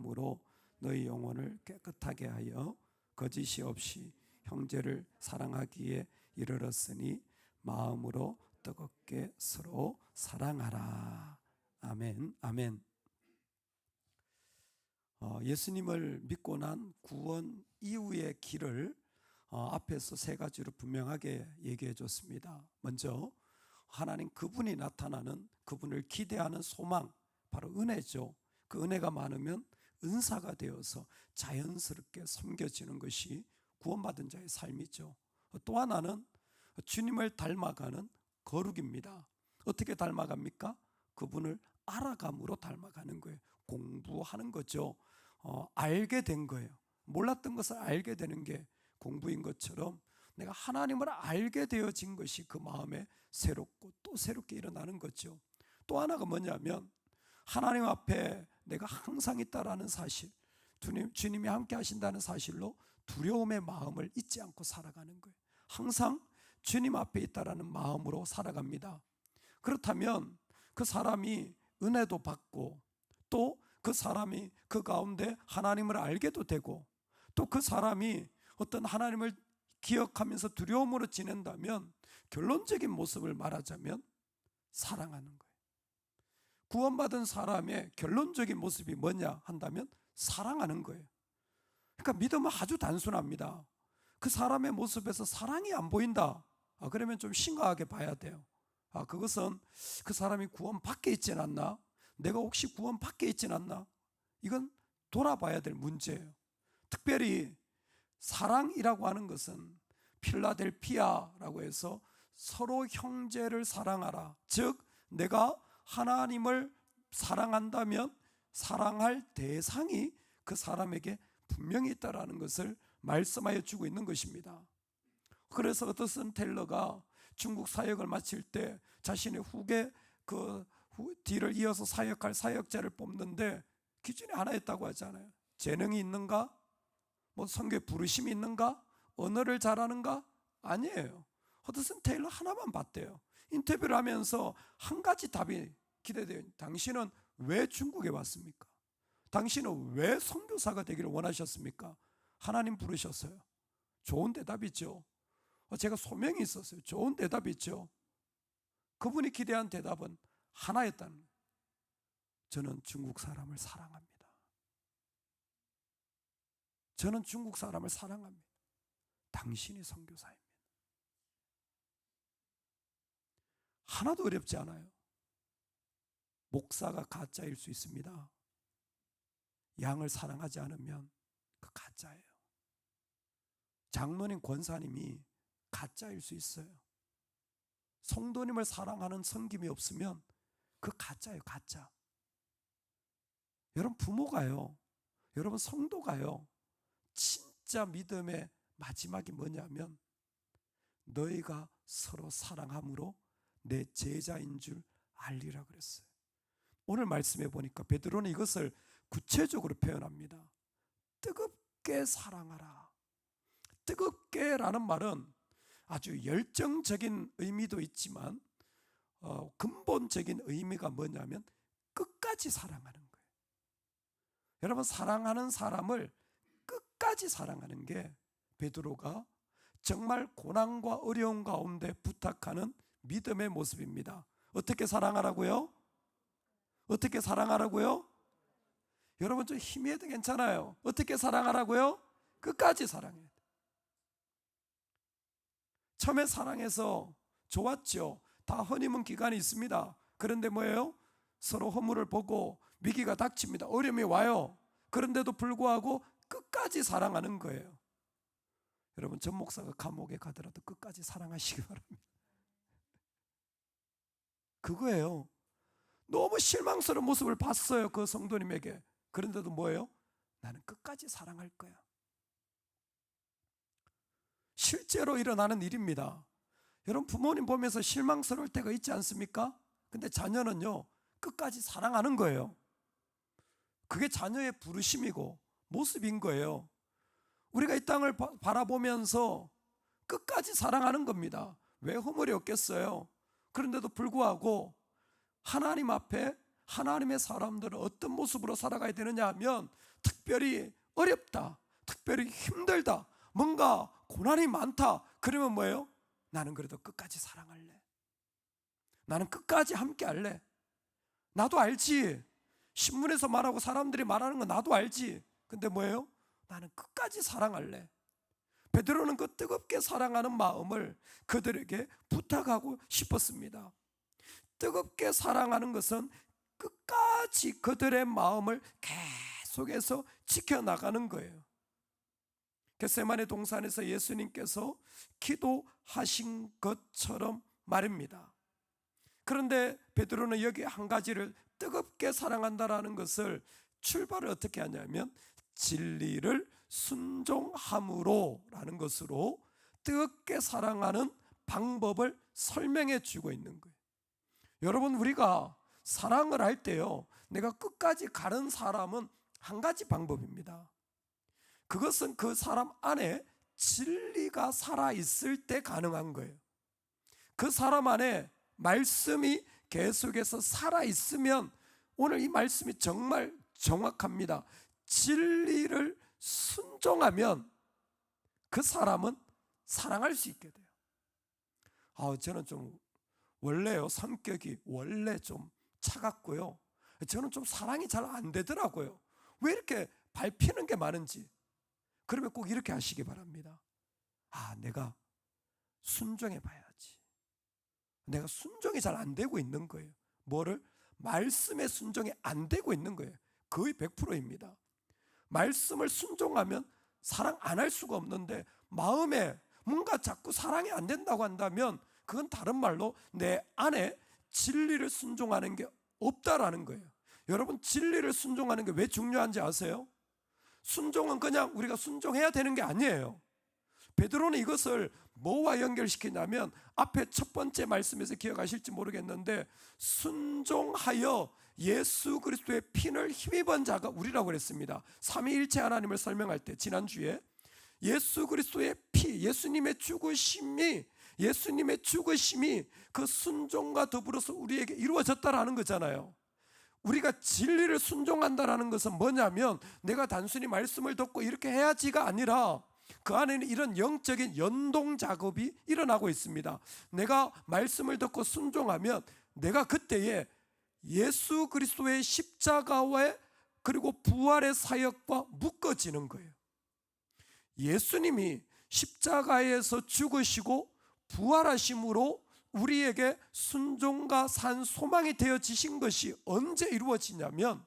마음으로 너희 영혼을 깨끗하게 하여 거짓이 없이 형제를 사랑하기에 이르렀으니 마음으로 뜨겁게 서로 사랑하라. 아멘. 아멘. 예수님을 믿고 난 구원 이후의 길을 앞에서 세 가지로 분명하게 얘기해 줬습니다. 먼저 하나님 그분이 나타나는, 그분을 기대하는 소망, 바로 은혜죠. 그 은혜가 많으면 은사가 되어서 자연스럽게 섬겨지는 것이 구원받은 자의 삶이죠. 또 하나는 주님을 닮아가는 거룩입니다. 어떻게 닮아갑니까? 그분을 알아감으로 닮아가는 거예요. 공부하는 거죠. 알게 된 거예요. 몰랐던 것을 알게 되는 게 공부인 것처럼 내가 하나님을 알게 되어진 것이 그 마음에 새롭고 또 새롭게 일어나는 거죠. 또 하나가 뭐냐면 하나님 앞에 내가 항상 있다라는 사실, 주님이 함께 하신다는 사실로 두려움의 마음을 잊지 않고 살아가는 거예요. 항상 주님 앞에 있다라는 마음으로 살아갑니다. 그렇다면 그 사람이 은혜도 받고 또 그 사람이 그 가운데 하나님을 알게도 되고 또 그 사람이 어떤 하나님을 기억하면서 두려움으로 지낸다면 결론적인 모습을 말하자면 사랑하는 거예요. 구원받은 사람의 결론적인 모습이 뭐냐 한다면 사랑하는 거예요. 그러니까 믿음은 아주 단순합니다. 그 사람의 모습에서 사랑이 안 보인다. 그러면 좀 심각하게 봐야 돼요. 그것은 그 사람이 구원 밖에 있진 않나? 내가 혹시 구원 밖에 있진 않나? 이건 돌아봐야 될 문제예요. 특별히 사랑이라고 하는 것은 필라델피아라고 해서 서로 형제를 사랑하라. 즉 내가 하나님을 사랑한다면 사랑할 대상이 그 사람에게 분명히 있다라는 것을 말씀하여 주고 있는 것입니다. 그래서 어떠슨 텔러가 중국 사역을 마칠 때 자신의 후계 뒤를 이어서 사역할 사역자를 뽑는데 기준이 하나 있다고 하잖아요. 재능이 있는가? 선교에 부르심이 있는가? 언어를 잘하는가? 아니에요. 허드슨 테일러 하나만 봤대요. 인터뷰를 하면서 한 가지 답이 기대돼요. 당신은 왜 중국에 왔습니까? 당신은 왜 선교사가 되기를 원하셨습니까? 하나님 부르셨어요. 좋은 대답이죠. 제가 소명이 있었어요. 좋은 대답이죠. 그분이 기대한 대답은 하나였다는 거예요. 저는 중국 사람을 사랑합니다. 저는 중국 사람을 사랑합니다. 당신이 선교사입니다. 하나도 어렵지 않아요. 목사가 가짜일 수 있습니다. 양을 사랑하지 않으면 그 가짜예요. 장로님, 권사님이 가짜일 수 있어요. 성도님을 사랑하는 섬김이 없으면 그 가짜예요. 가짜. 여러분 부모가요, 여러분 성도가요, 진짜 믿음의 마지막이 뭐냐면 너희가 서로 사랑함으로 내 제자인 줄 알리라 그랬어요. 오늘 말씀해 보니까 베드로는 이것을 구체적으로 표현합니다. 뜨겁게 사랑하라. 뜨겁게 라는 말은 아주 열정적인 의미도 있지만 근본적인 의미가 뭐냐면 끝까지 사랑하는 거예요. 여러분 사랑하는 사람을 끝까지 사랑하는 게 베드로가 정말 고난과 어려움 가운데 부탁하는 믿음의 모습입니다. 어떻게 사랑하라고요? 어떻게 사랑하라고요? 여러분 좀 희미해도 괜찮아요. 어떻게 사랑하라고요? 끝까지 사랑해야 돼요. 처음에 사랑해서 좋았죠. 다 허니문 기간이 있습니다. 그런데 뭐예요? 서로 허물을 보고 위기가 닥칩니다. 어려움이 와요. 그런데도 불구하고 끝까지 사랑하는 거예요. 여러분 전 목사가 감옥에 가더라도 끝까지 사랑하시기 바랍니다. 그거예요. 너무 실망스러운 모습을 봤어요. 그 성도님에게. 그런데도 뭐예요? 나는 끝까지 사랑할 거야. 실제로 일어나는 일입니다. 여러분 부모님 보면서 실망스러울 때가 있지 않습니까? 근데 자녀는요 끝까지 사랑하는 거예요. 그게 자녀의 부르심이고 모습인 거예요. 우리가 이 땅을 바라보면서 끝까지 사랑하는 겁니다. 왜 허물이 없겠어요? 그런데도 불구하고 하나님 앞에 하나님의 사람들은 어떤 모습으로 살아가야 되느냐 하면 특별히 어렵다, 특별히 힘들다, 뭔가 고난이 많다, 그러면 뭐예요? 나는 그래도 끝까지 사랑할래. 나는 끝까지 함께 할래. 나도 알지. 신문에서 말하고 사람들이 말하는 거 나도 알지. 근데 뭐예요? 나는 끝까지 사랑할래. 베드로는 그 뜨겁게 사랑하는 마음을 그들에게 부탁하고 싶었습니다. 뜨겁게 사랑하는 것은 끝까지 그들의 마음을 계속해서 지켜나가는 거예요. 겟세마네 동산에서 예수님께서 기도하신 것처럼 말입니다. 그런데 베드로는 여기 한 가지를, 뜨겁게 사랑한다라는 것을 출발을 어떻게 하냐면 진리를 순종함으로 라는 것으로 뜨겁게 사랑하는 방법을 설명해 주고 있는 거예요. 여러분, 우리가 사랑을 할 때요, 내가 끝까지 가는 사람은 한 가지 방법입니다. 그것은 그 사람 안에 진리가 살아있을 때 가능한 거예요. 그 사람 안에 말씀이 계속해서 살아있으면, 오늘 이 말씀이 정말 정확합니다. 진리를 순종하면 그 사람은 사랑할 수 있게 돼요. 저는 좀 원래요, 성격이 원래 좀 차갑고요, 저는 좀 사랑이 잘 안 되더라고요. 왜 이렇게 밟히는 게 많은지. 그러면 꼭 이렇게 하시기 바랍니다. 내가 순종해 봐야지. 내가 순종이 잘 안 되고 있는 거예요. 뭐를? 말씀에 순종이 안 되고 있는 거예요. 거의 100%입니다. 말씀을 순종하면 사랑 안 할 수가 없는데, 마음에 뭔가 자꾸 사랑이 안 된다고 한다면 그건 다른 말로 내 안에 진리를 순종하는 게 없다라는 거예요. 여러분, 진리를 순종하는 게 왜 중요한지 아세요? 순종은 그냥 우리가 순종해야 되는 게 아니에요. 베드로는 이것을 뭐와 연결시키냐면, 앞에 첫 번째 말씀에서 기억하실지 모르겠는데, 순종하여 예수 그리스도의 피를 힘입은 자가 우리라고 그랬습니다. 삼위일체 하나님을 설명할 때 지난주에 예수 그리스도의 피, 예수님의 죽으심이 그 순종과 더불어서 우리에게 이루어졌다라는 거잖아요. 우리가 진리를 순종한다라는 것은 뭐냐면, 내가 단순히 말씀을 듣고 이렇게 해야지가 아니라 그 안에는 이런 영적인 연동 작업이 일어나고 있습니다. 내가 말씀을 듣고 순종하면 내가 그때에 예수 그리스도의 십자가와 그리고 부활의 사역과 묶어지는 거예요. 예수님이 십자가에서 죽으시고 부활하심으로 우리에게 순종과 산 소망이 되어지신 것이 언제 이루어지냐면,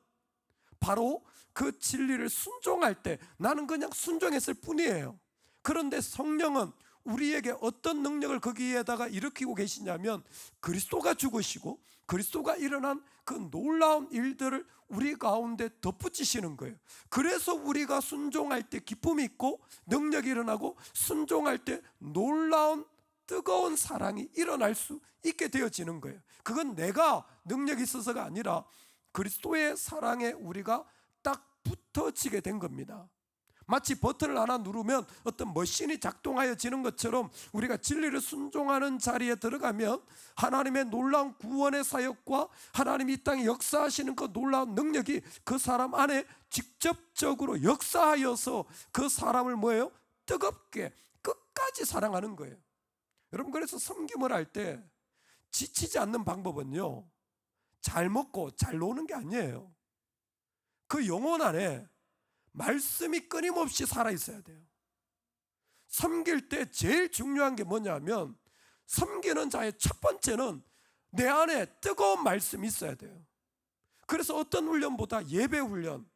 바로 그 진리를 순종할 때, 나는 그냥 순종했을 뿐이에요. 그런데 성령은 우리에게 어떤 능력을 거기에다가 일으키고 계시냐면, 그리스도가 죽으시고 그리스도가 일어난 그 놀라운 일들을 우리 가운데 덧붙이시는 거예요. 그래서 우리가 순종할 때 기쁨이 있고 능력이 일어나고, 순종할 때 놀라운 뜨거운 사랑이 일어날 수 있게 되어지는 거예요. 그건 내가 능력이 있어서가 아니라 그리스도의 사랑에 우리가 딱 붙어지게 된 겁니다. 마치 버튼을 하나 누르면 어떤 머신이 작동하여지는 것처럼, 우리가 진리를 순종하는 자리에 들어가면 하나님의 놀라운 구원의 사역과 하나님이 이 땅에 역사하시는 그 놀라운 능력이 그 사람 안에 직접적으로 역사하여서 그 사람을 뭐예요? 뜨겁게 끝까지 사랑하는 거예요. 여러분, 그래서 섬김을 할 때 지치지 않는 방법은요, 잘 먹고 잘 노는 게 아니에요. 그 영혼 안에 말씀이 끊임없이 살아있어야 돼요. 섬길 때 제일 중요한 게 뭐냐면, 섬기는 자의 첫 번째는 내 안에 뜨거운 말씀이 있어야 돼요. 그래서 어떤 훈련보다 예배 훈련,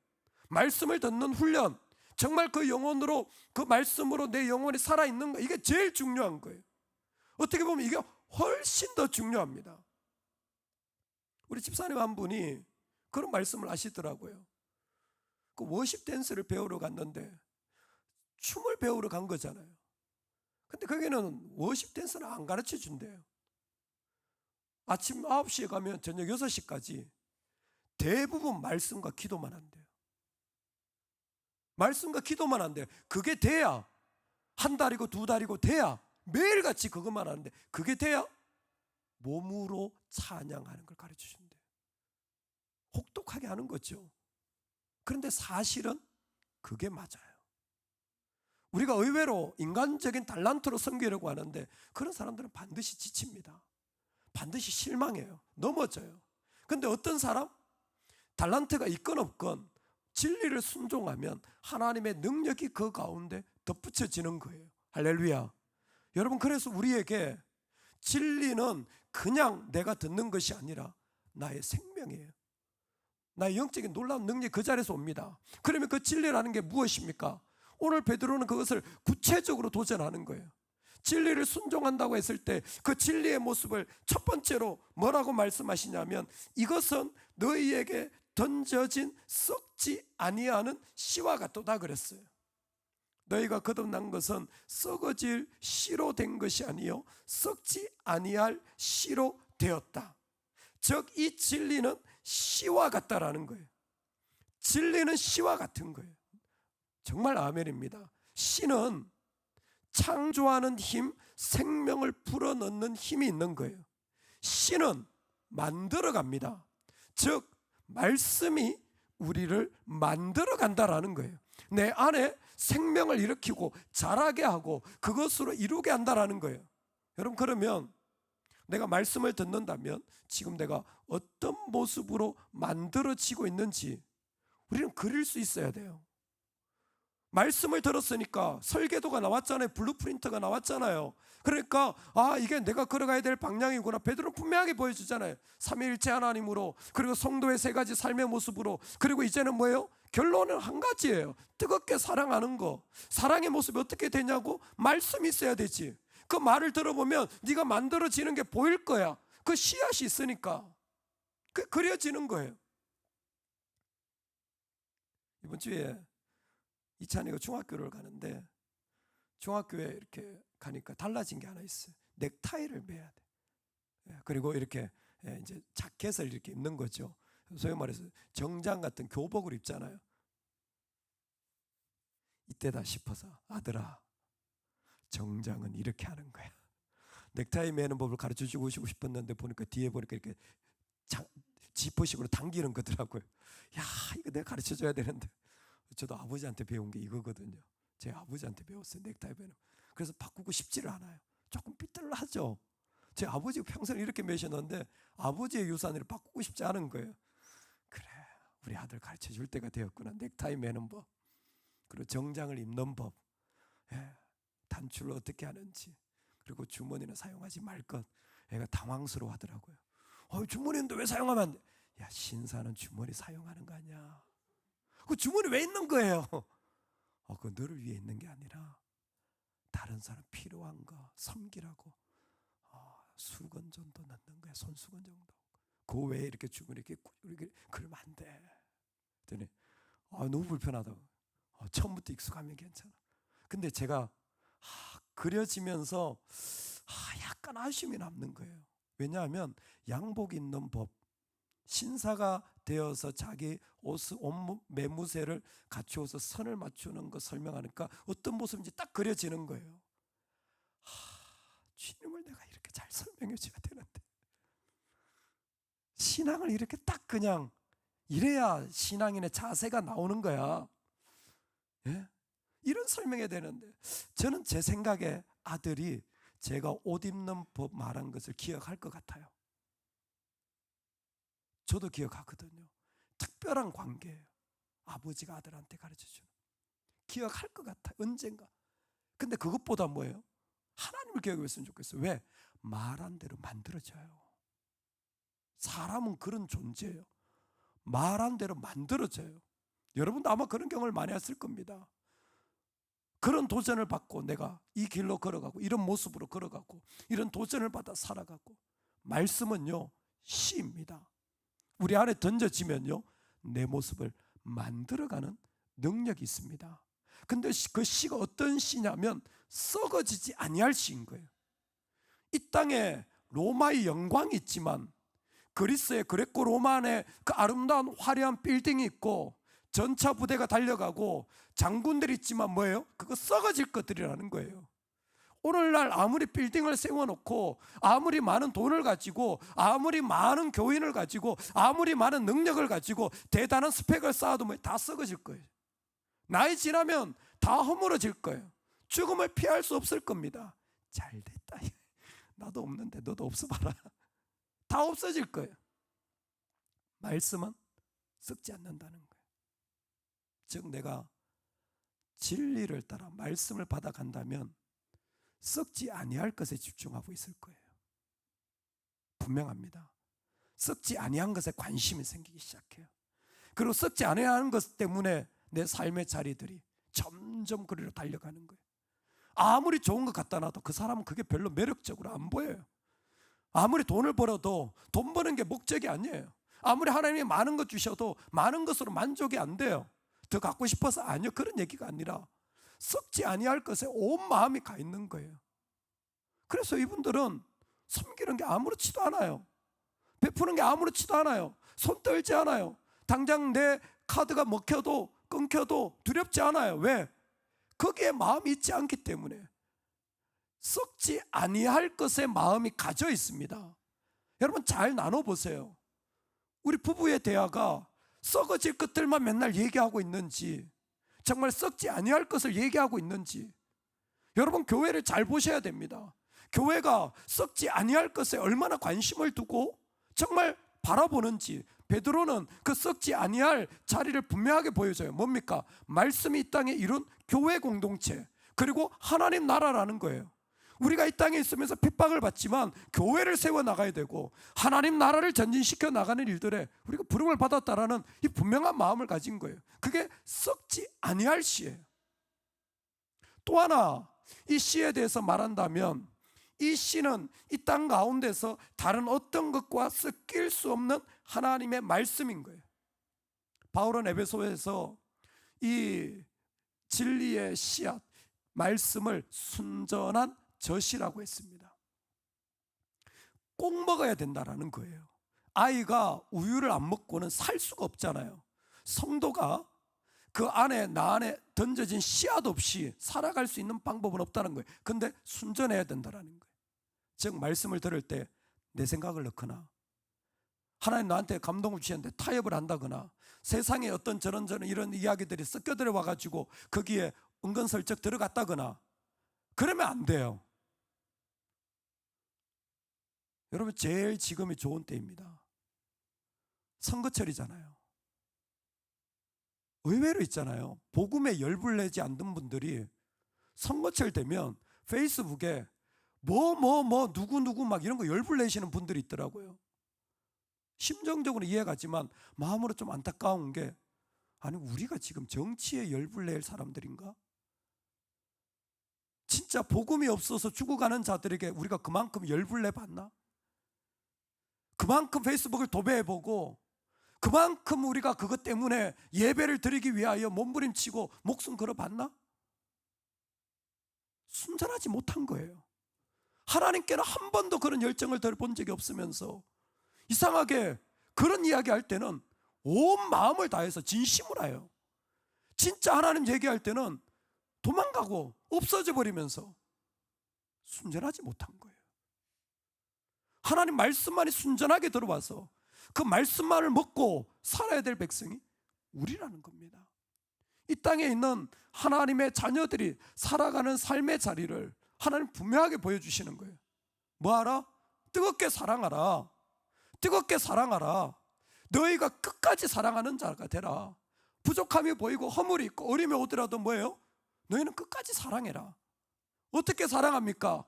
말씀을 듣는 훈련, 정말 그 영혼으로, 그 말씀으로 내 영혼이 살아있는 거, 이게 제일 중요한 거예요. 어떻게 보면 이게 훨씬 더 중요합니다. 우리 집사님 한 분이 그런 말씀을 하시더라고요. 그 워십 댄스를 배우러 갔는데 춤을 배우러 간 거잖아요. 근데 거기는 워십 댄스는 안 가르쳐 준대요. 아침 9시에 가면 저녁 6시까지 대부분 말씀과 기도만 한대요. 말씀과 기도만 한대요. 그게 돼야, 한 달이고 두 달이고 돼야 매일같이 그것만 하는데, 그게 돼야 몸으로 찬양하는 걸 가르쳐 준대요. 혹독하게 하는 거죠. 그런데 사실은 그게 맞아요. 우리가 의외로 인간적인 달란트로 섬기려고 하는데 그런 사람들은 반드시 지칩니다. 반드시 실망해요. 넘어져요. 근데 어떤 사람? 달란트가 있건 없건 진리를 순종하면 하나님의 능력이 그 가운데 덧붙여지는 거예요. 할렐루야. 여러분, 그래서 우리에게 진리는 그냥 내가 듣는 것이 아니라 나의 생명이에요. 나의 영적인 놀라운 능력이 그 자리에서 옵니다. 그러면 그 진리라는 게 무엇입니까? 오늘 베드로는 그것을 구체적으로 도전하는 거예요. 진리를 순종한다고 했을 때 그 진리의 모습을 첫 번째로 뭐라고 말씀하시냐면, 이것은 너희에게 던져진 썩지 아니하는 씨와 같도다 그랬어요. 너희가 거듭난 것은 썩어질 씨로 된 것이 아니요 썩지 아니할 씨로 되었다. 즉 이 진리는 씨와 같다라는 거예요. 진리는 씨와 같은 거예요. 정말 아멘입니다. 씨는 창조하는 힘, 생명을 불어넣는 힘이 있는 거예요. 씨는 만들어 갑니다. 즉 말씀이 우리를 만들어 간다라는 거예요. 내 안에 생명을 일으키고 자라게 하고 그것으로 이루게 한다라는 거예요. 여러분, 그러면 내가 말씀을 듣는다면 지금 내가 어떤 모습으로 만들어지고 있는지 우리는 그릴 수 있어야 돼요. 말씀을 들었으니까 설계도가 나왔잖아요. 블루프린트가 나왔잖아요. 그러니까 이게 내가 걸어가야 될 방향이구나. 베드로는 분명하게 보여주잖아요. 삼위일체 하나님으로, 그리고 성도의 세 가지 삶의 모습으로, 그리고 이제는 뭐예요? 결론은 한 가지예요. 뜨겁게 사랑하는 거. 사랑의 모습이 어떻게 되냐고? 말씀이 있어야 되지. 그 말을 들어보면 네가 만들어지는 게 보일 거야. 그 씨앗이 있으니까 그려지는 거예요. 이번 주에 이찬이가 중학교를 가는데 중학교에 이렇게 가니까 달라진 게 하나 있어요. 넥타이를 매야 돼. 그리고 이렇게 이제 자켓을 이렇게 입는 거죠. 소위 말해서 정장 같은 교복을 입잖아요. 이때다 싶어서 아들아, 정장은 이렇게 하는 거야. 넥타이 매는 법을 가르쳐 주고 싶었는데 보니까 뒤에 보니까 이렇게 지퍼식으로 당기는 거더라고요. 야, 이거 내가 가르쳐 줘야 되는데. 저도 아버지한테 배운 게 이거거든요. 제 아버지한테 배웠어요. 넥타이 매는. 그래서 바꾸고 싶지를 않아요. 조금 삐뚤하죠. 제 아버지가 평생 이렇게 매셨는데 아버지의 유산을 바꾸고 싶지 않은 거예요. 그래, 우리 아들 가르쳐 줄 때가 되었구나. 넥타이 매는 법, 그리고 정장을 입는 법, 단추를 어떻게 하는지, 그리고 주머니는 사용하지 말 것. 애가 당황스러워 하더라고요. 주머니인데 왜 사용하면 안 돼? 야, 신사는 주머니 사용하는 거 아니야. 그 주머니 왜 있는 거예요? 그 너를 위해 있는 게 아니라 다른 사람 필요한 거 섬기라고 수건전도 넣는 거야. 손수건 정도. 그 외에 이렇게 주머니 이렇게 그러면 안 돼. 그랬더니 너무 불편하다고. 처음부터 익숙하면 괜찮아. 근데 제가 그려지면서 약간 아쉬움이 남는 거예요. 왜냐하면 양복 입는 법, 신사가 되어서 자기 옷 매무새를 갖추어서 선을 맞추는 거 설명하니까 어떤 모습인지 딱 그려지는 거예요. 주님을 내가 이렇게 잘 설명해 줘야 되는데, 신앙을 이렇게 딱 그냥 이래야 신앙인의 자세가 나오는 거야. 이런 설명해야 되는데, 저는 제 생각에 아들이 제가 옷 입는 법 말한 것을 기억할 것 같아요. 저도 기억하거든요. 특별한 관계예요. 아버지가 아들한테 가르쳐주는. 기억할 것 같아요. 언젠가. 근데 그것보다 뭐예요? 하나님을 기억했으면 좋겠어요. 왜? 말한 대로 만들어져요. 사람은 그런 존재예요. 말한 대로 만들어져요. 여러분도 아마 그런 경험을 많이 했을 겁니다. 그런 도전을 받고 내가 이 길로 걸어가고 이런 모습으로 걸어가고 이런 도전을 받아 살아가고, 말씀은요 씨입니다. 우리 안에 던져지면요 내 모습을 만들어가는 능력이 있습니다. 근데 그 씨가 어떤 씨냐면 썩어지지 아니할 씨인 거예요. 이 땅에 로마의 영광이 있지만 그리스의 그레코 로마의 그 아름다운 화려한 빌딩이 있고 전차 부대가 달려가고 장군들이 있지만 뭐예요? 그거 썩어질 것들이라는 거예요. 오늘날 아무리 빌딩을 세워놓고 아무리 많은 돈을 가지고 아무리 많은 교인을 가지고 아무리 많은 능력을 가지고 대단한 스펙을 쌓아도 다 썩어질 거예요. 나이 지나면 다 허물어질 거예요. 죽음을 피할 수 없을 겁니다. 잘 됐다. 나도 없는데 너도 없어봐라. 다 없어질 거예요. 말씀은 썩지 않는다는 거예요. 즉 내가 진리를 따라 말씀을 받아간다면 썩지 아니할 것에 집중하고 있을 거예요. 분명합니다. 썩지 아니한 것에 관심이 생기기 시작해요. 그리고 썩지 아니하는 것 때문에 내 삶의 자리들이 점점 그리로 달려가는 거예요. 아무리 좋은 것 갖다 놔도 그 사람은 그게 별로 매력적으로 안 보여요. 아무리 돈을 벌어도 돈 버는 게 목적이 아니에요. 아무리 하나님이 많은 것 주셔도 많은 것으로 만족이 안 돼요. 더 갖고 싶어서 아니요, 그런 얘기가 아니라 썩지 아니할 것에 온 마음이 가 있는 거예요. 그래서 이분들은 섬기는 게 아무렇지도 않아요. 베푸는 게 아무렇지도 않아요. 손 떨지 않아요. 당장 내 카드가 먹혀도 끊겨도 두렵지 않아요. 왜? 거기에 마음이 있지 않기 때문에. 썩지 아니할 것에 마음이 가져 있습니다. 여러분 잘 나눠보세요. 우리 부부의 대화가 썩어질 것들만 맨날 얘기하고 있는지, 정말 썩지 아니할 것을 얘기하고 있는지, 여러분 교회를 잘 보셔야 됩니다. 교회가 썩지 아니할 것에 얼마나 관심을 두고 정말 바라보는지. 베드로는 그 썩지 아니할 자리를 분명하게 보여줘요. 뭡니까? 말씀이 이 땅에 이룬 교회 공동체, 그리고 하나님 나라라는 거예요. 우리가 이 땅에 있으면서 핍박을 받지만 교회를 세워나가야 되고 하나님 나라를 전진시켜 나가는 일들에 우리가 부름을 받았다라는 이 분명한 마음을 가진 거예요. 그게 썩지 아니할 시예요. 또 하나 이 시에 대해서 말한다면 이 시는 이 땅 가운데서 다른 어떤 것과 섞일 수 없는 하나님의 말씀인 거예요. 바울은 에베소에서 이 진리의 씨앗, 말씀을 순전한 젖이라고 했습니다. 꼭 먹어야 된다라는 거예요. 아이가 우유를 안 먹고는 살 수가 없잖아요. 성도가 그 안에, 나 안에 던져진 씨앗 없이 살아갈 수 있는 방법은 없다는 거예요. 근데 순전해야 된다라는 거예요. 즉 말씀을 들을 때 내 생각을 넣거나 하나님 나한테 감동을 주셨는데 타협을 한다거나 세상에 어떤 저런 이런 이야기들이 섞여 들어와 가지고 거기에 은근슬쩍 들어갔다거나 그러면 안 돼요. 여러분 제일 지금이 좋은 때입니다. 선거철이잖아요. 의외로 있잖아요. 복음에 열불 내지 않는 분들이 선거철 되면 페이스북에 누구 막 이런 거 열불 내시는 분들이 있더라고요. 심정적으로 이해가지만 마음으로 좀 안타까운 게, 아니 우리가 지금 정치에 열불 낼 사람들인가? 진짜 복음이 없어서 죽어가는 자들에게 우리가 그만큼 열불 내봤나? 그만큼 페이스북을 도배해보고 그만큼 우리가 그것 때문에 예배를 드리기 위하여 몸부림치고 목숨 걸어봤나? 순전하지 못한 거예요. 하나님께는 한 번도 그런 열정을 본 적이 없으면서 이상하게 그런 이야기 할 때는 온 마음을 다해서 진심으로 해요. 진짜 하나님 얘기할 때는 도망가고 없어져 버리면서 순전하지 못한 거예요. 하나님 말씀만이 순전하게 들어와서 그 말씀만을 먹고 살아야 될 백성이 우리라는 겁니다. 이 땅에 있는 하나님의 자녀들이 살아가는 삶의 자리를 하나님 분명하게 보여주시는 거예요. 뭐하라? 뜨겁게 사랑하라. 뜨겁게 사랑하라. 너희가 끝까지 사랑하는 자가 되라. 부족함이 보이고 허물이 있고 어림이 오더라도 뭐예요? 너희는 끝까지 사랑해라. 어떻게 사랑합니까?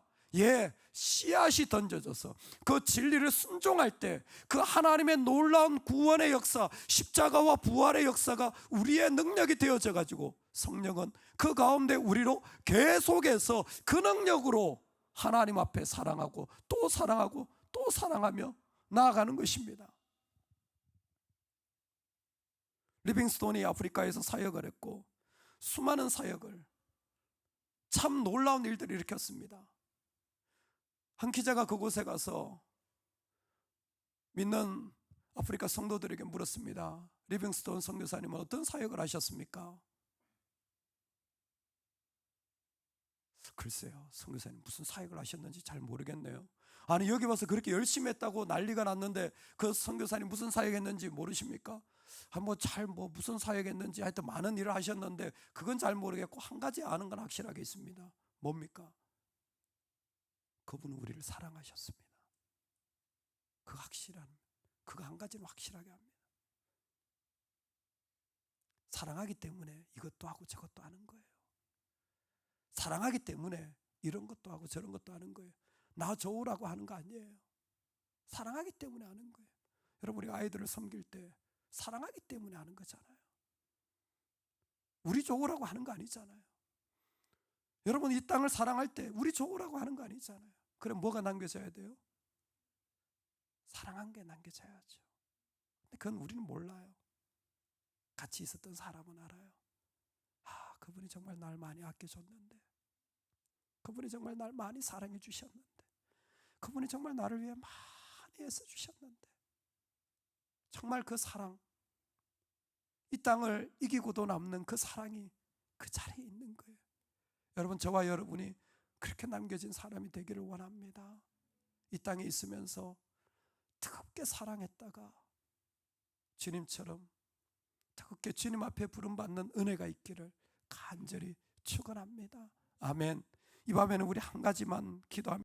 씨앗이 던져져서 그 진리를 순종할 때 그 하나님의 놀라운 구원의 역사, 십자가와 부활의 역사가 우리의 능력이 되어져 가지고 성령은 그 가운데 우리로 계속해서 그 능력으로 하나님 앞에 사랑하고 또 사랑하고 또 사랑하며 나아가는 것입니다. 리빙스톤이 아프리카에서 사역을 했고 수많은 사역을, 참 놀라운 일들을 일으켰습니다. 한 기자가 그곳에 가서 믿는 아프리카 성도들에게 물었습니다. 리빙스톤 선교사님은 어떤 사역을 하셨습니까? 글쎄요, 선교사님 무슨 사역을 하셨는지 잘 모르겠네요. 아니 여기 와서 그렇게 열심히 했다고 난리가 났는데 그 선교사님 무슨 사역했는지 모르십니까? 무슨 사역했는지 하여튼 많은 일을 하셨는데 그건 잘 모르겠고 한 가지 아는 건 확실하게 있습니다. 뭡니까? 그분은 우리를 사랑하셨습니다. 그거 한 가지는 확실하게 합니다. 사랑하기 때문에 이것도 하고 저것도 하는 거예요. 사랑하기 때문에 이런 것도 하고 저런 것도 하는 거예요. 나 좋으라고 하는 거 아니에요. 사랑하기 때문에 하는 거예요. 여러분, 우리 아이들을 섬길 때 사랑하기 때문에 하는 거잖아요. 우리 좋으라고 하는 거 아니잖아요. 여러분, 이 땅을 사랑할 때 우리 좋으라고 하는 거 아니잖아요. 그럼 뭐가 남겨져야 돼요? 사랑한 게 남겨져야죠. 근데 그건 우리는 몰라요. 같이 있었던 사람은 알아요. 그분이 정말 날 많이 아껴줬는데, 그분이 정말 날 많이 사랑해 주셨는데, 그분이 정말 나를 위해 많이 애써주셨는데, 정말 그 사랑, 이 땅을 이기고도 남는 그 사랑이 그 자리에 있는 거예요. 여러분, 저와 여러분이 그렇게 남겨진 사람이 되기를 원합니다. 이 땅에 있으면서 뜨겁게 사랑했다가 주님처럼 뜨겁게 주님 앞에 부름받는 은혜가 있기를 간절히 축원합니다. 아멘. 이 밤에는 우리 한 가지만 기도합니다.